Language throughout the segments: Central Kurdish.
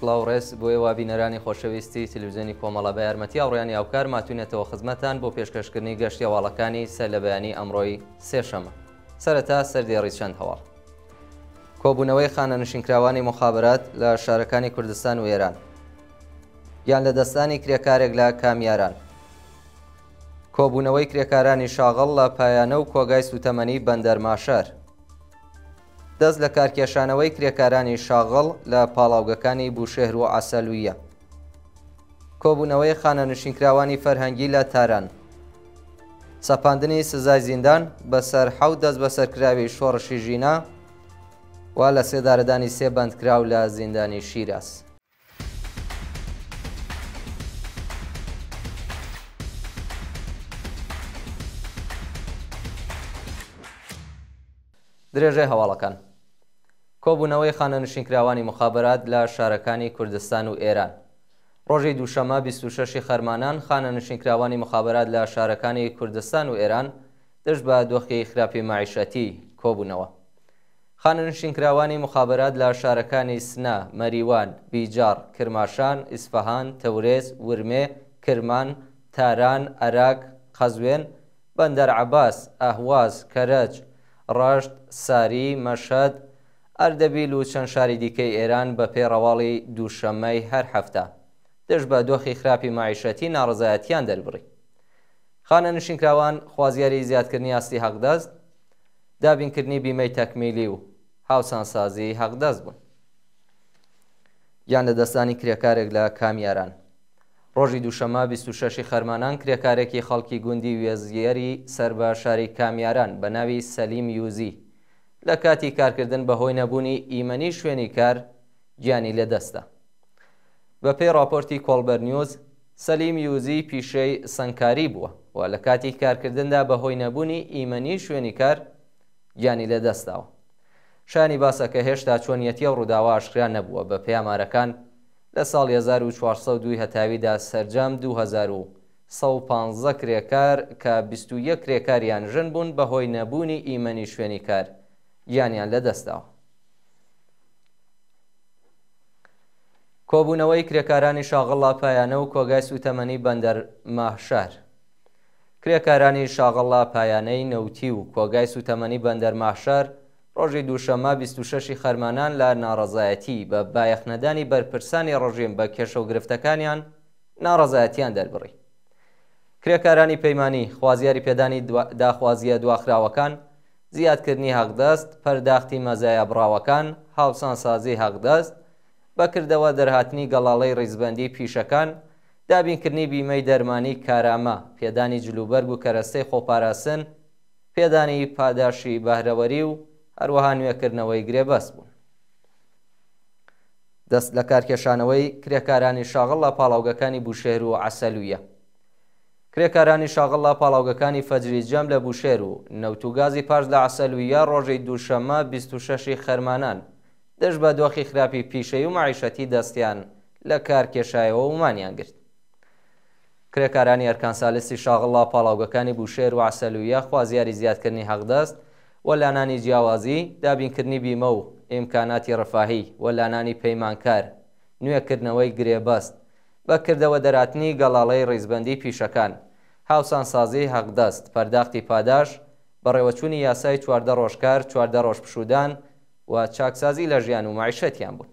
سڵاو ڕێز بۆ ئێوە بینەرانی خۆشەویستی تەلەڤیزیۆنی کۆمەڵە بە یارمەتی ئاوڕێیانی هاوکار ماتوونێتەوە خزمەتان بۆ پێشکەشکردنی گەشتی هەواڵەکانی سەر لە بەیانی ئەمڕۆی سێشەمە. سەرەتا سەردێڕی چەند هەواڵ. کۆبوونەوەی خانەنشینکراوانی مخابرات لە شارەکانی کوردستان و ئێران، یان لە دەستانی کرێکارێک لە کامیاران. کۆبوونەوەی کرێکارانی شاغڵ لە پایانە و کۆگای سوتەمەنی بەندەر ماشەر. دەست لە کارکێشانەوەی کرێکارانی شاغڵ لە پاڵاوگەکانی بوشێهر و عەسەلویە. کۆبوونەوەی خانەنشینکراوانی فەرهەنگی لە تاران. سەپاندنی سزای زیندان بەسەر 7 دەست بەسەرکراوی شۆڕشی ژینە و لە سێدارەدانی 3 بەندکراو لە زیندانی شیراز. درێژەی هەواڵەکان. کۆبوونەوەی خانەنشینکراوانی مخابرات لە شارەکانی کوردستان و ئێران. ڕۆژی دووشەمە 26 خەرمانان خانەنشینکراوانی مخابرات لە شارەکانی کوردستان و ئێران دەست بە دۆخی خراپی معیشەتی کۆبوونەوە. خانەنشینکراوانی مخابرات لە شارەکانی سنە، مەریوان، بیجار، کرماشان، ئیسفەهان، تەورێز، ورمێ، کرمان، تاران، عەراق، قەزوێن، بەندەر عەباس، ئەهواز، کەرەج، ڕەشت، ساری، مەشهەد، ئەردەبیل و چەند شاری دیکەی ئێران بە پێڕەواڵی دووشەممەی هەر هەفتە دەست بە دۆخی خراپی معیشەتی ناڕەزایەتیان دەربڕی. خانەنشینکراوان خوازیاری زیادکردنی ئاستی حەقدەست، دابینکردنی بیمەی تەکمیلی و هاوسانسازی حەقدەست بوون یان لە دەستانی کرێکارێک لە کامیاران. ڕۆژی دووشەمە 26 خەرمانان کرێکارێکی خەڵکی گوندی وێزیەری سەر بە شاری کامیاران بە ناوی سەلیم یوزی لە کاتی کارکردن بەهۆی نەبوونی ئیمەنی شوێنی کار گیانی لەدەستە. بە پێی راپۆرتی کۆڵبەر نیوز، سەلیم یوزی پیشەی سەنگکاری بووە و لە کاتی کارکردندا بەهۆی نەبوونی ئیمەنی شوێنی کار گیانی لەدەستاوە. شانی باسەکە هێشتا چۆنیەتی و ڕووداوە ئاشکرا نەبووە. بە پێی ئامارەکان لە ساڵی 1402 هەتاویدا سەرجەم 2115 کرێکار کە 21 کرێکاریان ژن بوون بەهۆی نەبوونی ئیمەنی شوێنی کار گیانیان لەدەستاوە. کۆبوونەوەی کرێکارانی شاغڵ لە پایانە و کۆگای سوتەمەنی بەندەر ماشەر. کرێکارانی شاغڵ لە پایانەی نەوتی و کۆگای سوتەمەنی بەندەر ماشەر ڕۆژی دووشەمە 26 خەرمانان لە ناڕەزایەتی بە بایەخنەدانی بەرپرسانی ڕژیم بە کێشە و گرفتەکانیان ناڕەزایەتیان دەربڕی. کرێکارانی پەیمانی خوازیاری پێدانی داخوازیە دواخراوەکان، زیادکردنی حەقدەست، پەرداختی مەزایە بڕاوەکان، هاوسانسازی حەقدەست، بەکردەوە دەرهاتنی گەڵاڵەی ڕیزبەندی پیشەکان، دابینکردنی بیمەی دەرمانی کارامە، پێدانی جلوبەرگ و کەرەستەی خۆپاراستن، پێدانی پاداشی بەهرەوەری و هەروەها نوێکردنەوەی گرێبەست بوون. دەست لە کارکێشانەوەی کرێکارانی شاغڵ لە پاڵاوگەکانی بوشێر و عەسەلویە. کرێکارانی شاغڵ لە پاڵاوگەکانی فەجری جەم لە بوشێر و نەوتوگازی پارس لە عەسەلویە ڕۆژی دووشەمە 26 خەرمانان دەست بە دۆخی خراپی پیشەی و معیشەتی دەستیان لە کارکێشایەوە ومانیان گرت. کرێکارانی ئەرکانسالیستی شاغڵ لە پاڵاوگەکانی بوشێر و عەسەلویە خوازیاری زیادکردنی حەقدەست و لانانی جیاوازی، دابینکردنی بیمە و ئیمکاناتی ڕەفاهی و لانانی پەیمانکار، نوێکردنەوەی گرێبەست، بەکردەوە دەرهاتنی گەڵاڵەی ڕیزبەندی پیشەکان، هاوسانسازی حەقدەست، پەرداختی پاداش، بەڕێوەچوونی یاسای 14 ڕۆژکار، 14 ڕۆژ پشودان و چاکسازی لە ژیان و معیشەتیان بوون.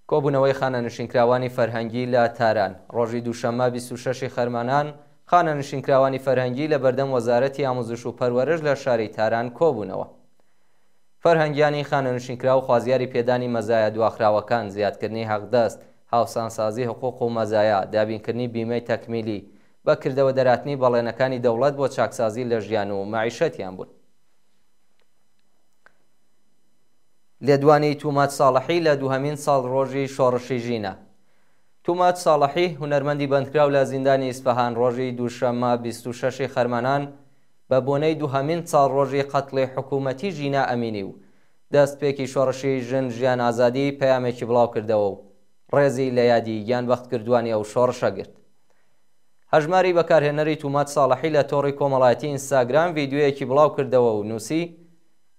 کۆبوونەوەی خانەنشینکراوانی فەرهەنگی لە تاران. ڕۆژی دووشەمە 26 خەرمانان خانەنشینکراوانی فەرهەنگی لە بەردەم وەزارەتی ئاموزش و پەروەرش لە شاری تاران کۆبوونەوە. فەرهەنگیانی خانەنشینکرا و خوازیاری پێدانی مەزایە دواخراوەکان، زیادکردنی حەقدەست، هاوسانسازی حقوق و مەزایە، دابینکردنی بیمەی تەکمیلی، بەکردەوە دەرهاتنی بەڵێنەکانی دەوڵەت بۆ چاکسازی لە ژیان و معیشەتیان بوون. لێدوانی تومات ساڵحی لە دووهەمین ساڵ ڕۆژی شۆڕشی ژینە. تومات ساڵحی هونەرمەندی بەندکراو لە زیندانی ئیسفەهان ڕۆژی دووشەمە 26 خەرمانان بە بۆنەی دووهەمین ساڵ ڕۆژی قەتڵی حکوومەتی ژینە ئەمینی و دەستپێکی شۆڕشی ژن ژیان ئازادی پەیامێکی بڵاو کردەوە و ڕێزی لە یادی گیان بەخت کردوانی ئەو شۆڕشە گرت. هەژماری بەکارهێنەری تومات ساڵحی لە تۆڕی کۆمەڵایەتی ئینستاگرام ڤیدیۆیەکی بڵاو کردەوە و نووسی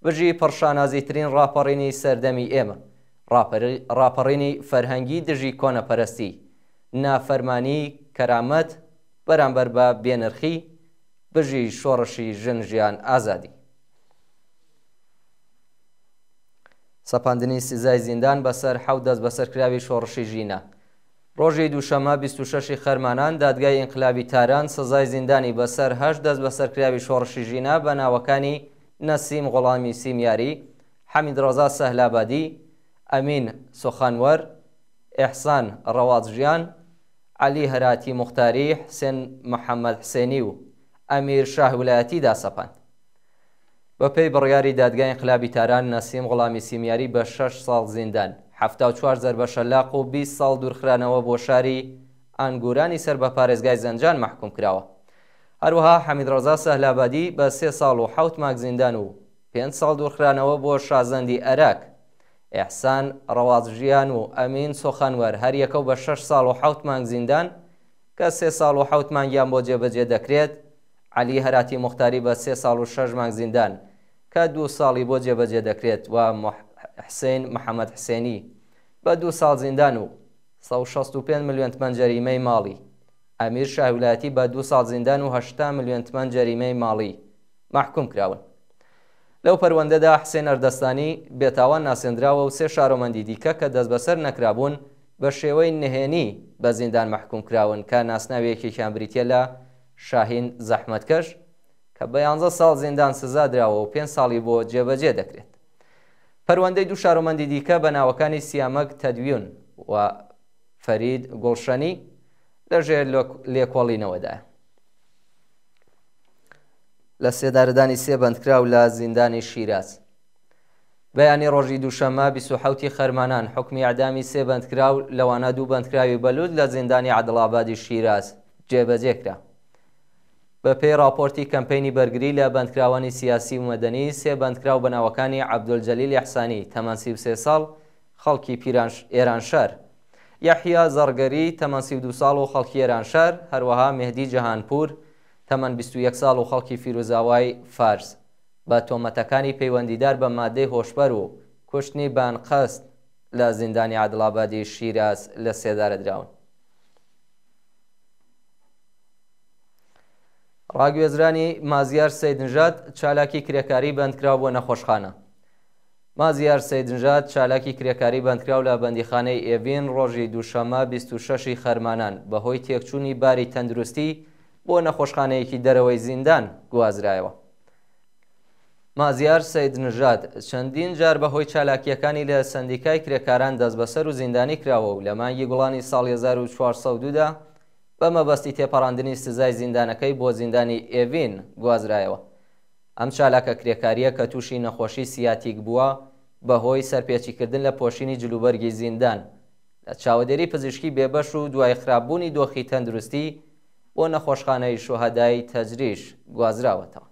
بژی پڕشانازیترین ڕاپەڕینی سەردەمی ئێمە، ڕاپەڕینی فەرهەنگی دژی کۆنەپەرستی، نافەرمانی، کەرامەت بەرامبەر بە بێنرخی، بژی شۆڕشی ژن ژیان ئازادی. سەپاندنی سزای زیندان بەسەر 7 دەست بەسەرکراوی شۆڕشی ژینە. ڕۆژی دووشەمە 26 خەرمانان دادگای ئینقلابی تاران سزای زیندانی بەسەر 8 دەست بەسەرکراوی شۆڕشی ژینە بە ناوەکانی نەسیم غوڵامی سیمیاری، حەمیدڕەزا سەهلابادی، ئەمین سوخانوەر، ئێحسان ڕەوازژیان، عەلی هەراتی موختاری، حسێن محەممەد حسێنی و ئەمیر شاه ویلایەتی داسەپاند. بەپێی بڕیاری دادگای ئینقلابی تاران نەسیم غوڵامی سیمیاری بە 6 ساڵ زیندان، 74 زەربە شەلاق و 20 ساڵ دوورخرانەوە بۆ شاری ئانگورانی سەر بە پارێزگای زەنجان محکوم کراوە. هەروەها حەمیدڕەزا سەهلابادی بە 3 ساڵ و 7 مانگ زیندان و 5 ساڵ دوورخرانەوە بۆ شازەندی ئەراک. ئێحسان ڕەوازژیان و ئەمین سۆخانوەر هەر یەکەو بە 6 ساڵ و 7 مانگ زیندان کە 3 ساڵ و 7 مانگیان بۆ جێبەجێ دەکرێت. عەلی هەراتی موختاری بە 3 ساڵ و 6 مانگ زیندان کە 2 ساڵی بۆ جێبەجێ دەکرێت و حسین محەممەد حسێنی بە 2 ساڵ زیندان و 165 ملیۆن تمەن جەریمەی ماڵی. ئەمیر شاه ویلایەتی بە 2 ساڵ زیندان و 80 ملیۆن تمەن جەریمەی ماڵی محکوم کراون. لەو پەروەندەدا حسێن ئەردەستانی بێتاوان ناسێنراوە و 3 شارۆمەندی دیکە کە دەست بەسەر نەکرابوون بە شێوەی نهێنی بە زیندان محکوم کراون کە ناسناویەکێکیان بریتە لە شاهین زەحمەتکەش کە بە 11 ساڵ زیندان سزا درراوە و 5 ساڵی بۆ جێبەجێ دەکرێت. پەروەندەی 2 شارۆمەندی دیکە بە ناوەکانی سیامەک تەدویون و فەرید گوڵشەنی لەژێر لێکۆڵینەوەدایە. لە سێدارەدانی 3 بەندکراو لە زیندانی شیراز. بەیانی ڕۆژی دووشەمە 27 خەرمانان حکمی ئەعدامی 3 بەندکراو لەوانە 2 بەندکراوی بەلوود لە زیندانی عەدڵابادی شیراز جێبەجێکرا. بە پێی راپۆرتی کەمپەینی بەرگری لە بەندکراوانی سیاسی و مەدەنی 3 بەندکراو بە ناوەکانی عەبدولجەلیل ئیحسانی تەمەن 33 ساڵ خەڵکی ئێرانشار، یەحیا زەڕگەری تەمەن 32 ساڵ و خەڵکی ئێرانشار، هەروەها مێهدی جەهانپور تەمەن 21 ساڵ و خەڵکی فیروزاوای فارس بە تۆمەتەکانی پەیوەندیدار بە مادەی هۆشبەر و کوشتنی بانقەست لە زیندانی عەدڵابادی شیراز لە سێدارە دراون. ڕاگوێزرانی مازیار سەیدنژاد چالاکی کرێکاری بەندکراو بۆ نەخۆشخانە. مازیار سەیدنژاد چالاکی کرێکاری بەندکراو لە بەندیخانەی ئێڤین ڕۆژی دووشەمە 26 خەرمانان بەهۆی تێکچوونی باری تەندروستی بۆ نەخۆشخانەیەکی دەرەوەی زیندان گوازرایەوە. مازیار سەیدنژاد چەندین جار بەهۆی چالاکیەکانی لە سەندیکای کرێکاران دەست بەسەر و زیندانی کراوە و لە مانگی گوڵانی ساڵی 1402دا بە مەبەستی تێپەڕاندنی سزای زیندانەکەی بۆ زیندانی ئێڤین گوازرایەوە. ئەم چالاکە کرێکاریە کە تووشی نەخۆشی سیاتیک بووە بەهۆی سەرپێچیکردن لە پۆشینی جلوبەرگی زیندان لە چاودێری پزیشکی بێبەش و دوای خراپبوونی دۆخی تەندروستی بۆ نەخۆشخانەی شوهەدای تەجریش گوازراوەتەوە.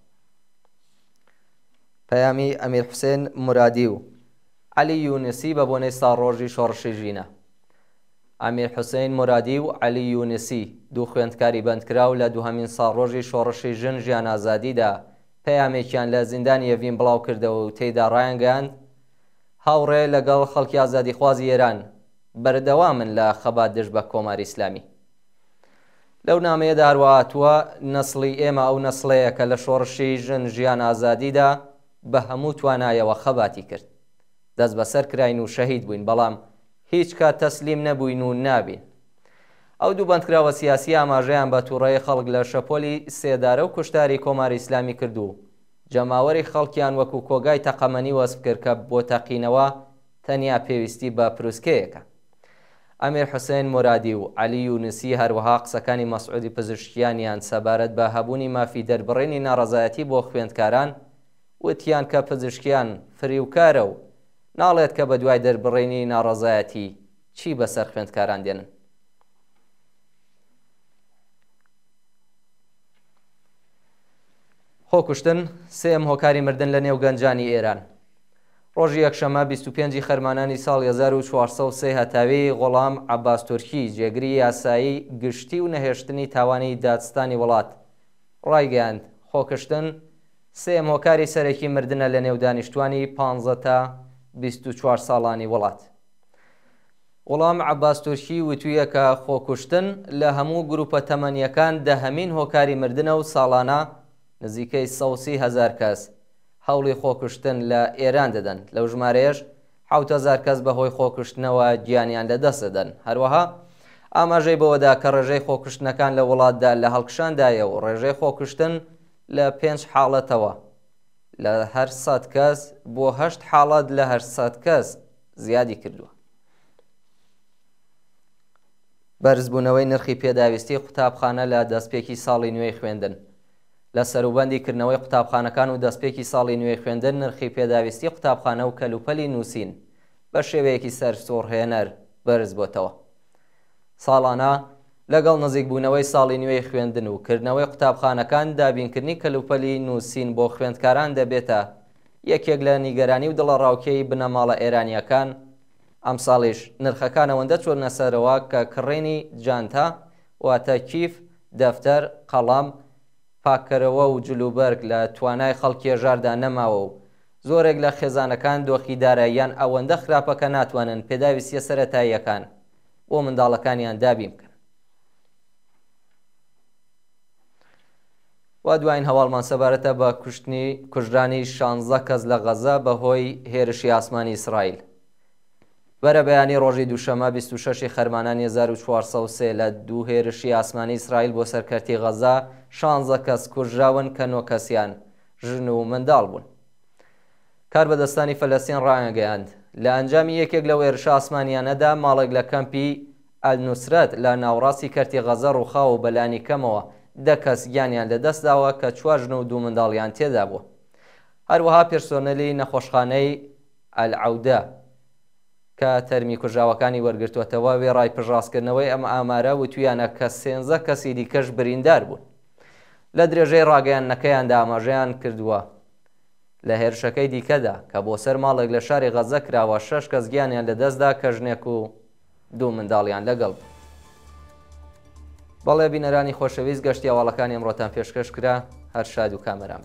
پەیامی ئەمیر حوسێن مرادی و عەلی یونسی بە بۆنەی ساڕۆژی شۆڕشی ژینە. ئەمیر حوسێن مرادی و عەلی یونسی 2 خوێندکاری بەندکراو لە دووهەمین ساڕۆژی شۆڕشی ژن ژیان ئازادیدا پەیامێکیان لە زیندانی ئێڤین بڵاو کردەوە و تێیدا ڕایانگەیاند هاوڕێ لەگەڵ خەڵکی ئازادیخوازی ئێران بەردەوامن لە خەبات دژ بە کۆماری ئیسلامی. لەو نامەیەدا هەروەها هاتووە نەسڵی ئێمە ئەو نەسڵەیە کە لە شۆڕشی ژن ژیان ئازادیدا بە هەموو توانایەوە خەباتی کرد. دەست بەسەر کراین و شەهید بووین، بەڵام هیچ کات تەسلیم نەبووین و نابین. ئەو 2 بەندکراوە سیاسی ئاماژەیان بە تووڕەی خەڵک لە شەپۆلی سێدارە و کوشتاری کۆماری ئیسلامی کرد و جەماوەری خەڵکیان وەکو کۆگای تەقەمەنی وەسف کرد کە بۆ تەقینەوە تەنیا پێویستی بە پرووسکەیەکە. ئەمیر حوسێن مرادی و عەلی یونسی هەروەها قسەکانی مەسعودی پزیشکیانیان سەبارەت بە هەبوونی مافی دەربڕینی ناڕەزایەتی بۆ خوێندکاران وتیان کە پزیشکیان فریوکارە و ناڵێت کە بە دوای دەربڕینی ناڕەزایەتی چی بەسەر خوێندکاران دێنن. خۆکوشتن 3 هۆکاری مردن لە نێو گەنجانی ئێران. ڕۆژی یەکشەمە 25 خەرمانانی ساڵی 1403 هەتاوی غۆڵام عەباس تورکی جێگری یاسایی گشتی و نەهێشتنی تاوانی دادستانی وڵات ڕایگەیاند خۆکشتن سێم هۆکاری سەرەکی مردنە لە نێو دانیشتوانی 15 تا 24 ساڵانی وڵات. وەڵام عەباس تورکی وتویە کە خۆکوشتن لە هەموو گروپە تەمەنیەکان دەهەمین هۆکاری مردنە و ساڵانە نزیکەی 130,000 کەس هەوڵی خۆکوشتن لە ئێران دەدەن. لەو ژمارەیەش 7,000 کەس بەهۆی خۆکوشتنەوە گیانیان لەدەست دەدەن. هەروەها ئاماژەی بەوەدا کە ڕێژەی خۆکوشتنەکان لە وڵاتدا لە هەڵکشاندایە و ڕێژەی خۆکوشتن لە 5 حاڵەتەوە لە هەر 100 کەس بۆ 8 حاڵەت لە 800 کەس زیادی کردووە. بەرزبوونەوەی نرخی پێداویستی قوتابخانە لە دەستپێکی ساڵی نوێی خوێندن. لە سەروبەندیکردنەوەی قوتابخانەکان و دەستپێکی ساڵی نوێی خوێندن نرخی پێداویستی قوتابخانە و کەلوپەلی نووسین بە شێوەیەکی سەرسوڕهێنەر بەرز بۆتەوە. ساڵانە لەگەڵ نزیکبوونەوەی ساڵی نوێی خوێندن و کردنەوەی قوتابخانەکان دابینکردنی کەلوپەلی نووسین بۆ خوێندکاران دەبێتە یەکێک لە نیگەرانی و دڵەڕاوکەی بنەماڵە ئێرانیەکان. ئەم ساڵیش نرخەکان ئەوەندە چۆرنە سەرەوە کە کڕێنی جانتا واتە کیف، دەفتەر، قەڵام، پاکەرەوە و جلوبەرگ لە توانای خەڵکێژاردا نەماوە و زۆرێک لە خێزانەکان دۆخی داراییان ئەوەندە خراپەکە ناتوانن پێداویستیە سەرەتاییەکان بۆ منداڵەکانیان دابین بکەن. وا دوایین هەواڵمان سەبارەتە بە کوژرانی 16 کەس لە غەزە بەهۆی هێرشی ئاسمانی ئیسرائیل. بەرە بەیانی ڕۆژی دووشەمە 26 خەرمانانی 1403 لە دوو هێرشی ئاسمانی ئیسرائیل بۆ سەرکەرتی غەزە 16 کەس کوژراون کە 9 کەسیان ژن و منداڵ بوون. کاربەدەستانی فەلەستین ڕایگەیاند لە ئەنجامی یەکێک لە هێرشە ئاسمانیانەدا ماڵێک لە کەمپی ئەلنوسرەت لە ناوڕاستی کەرتی غەزە ڕووخاوە و بەلانی کەمەوە 10 کەس گیانیان لەدەستداوە کە 4 ژن و 2 منداڵیان تێدا بووە. هەروەها پێرسۆنەلی نەخۆشخانەی ئەلعەودە کە تەرمی کوژراوەکانی وەرگرتووەتەوە وێڕای پژڕاستکردنەوەی ئەم ئامارە وتویانە کە 13 کەسی دیکەش بریندار بوون. لە درێژەی ڕاگەیاندنەکەیاندا ئاماژەیان کردووە لە هێرشەکەی دیکەدا کە بۆ سەر ماڵێک لە شاری غەزە کراوە 6 کەس گیانیان لەدەستدا کە ژنێک و 2 منداڵیان لەگەڵ بوو. بەڵێ بینەرانی خۆشەویست گەشتی هەواڵەکانی ئەمڕۆتان پێشکەش کرا. هەر شاد و کامەران.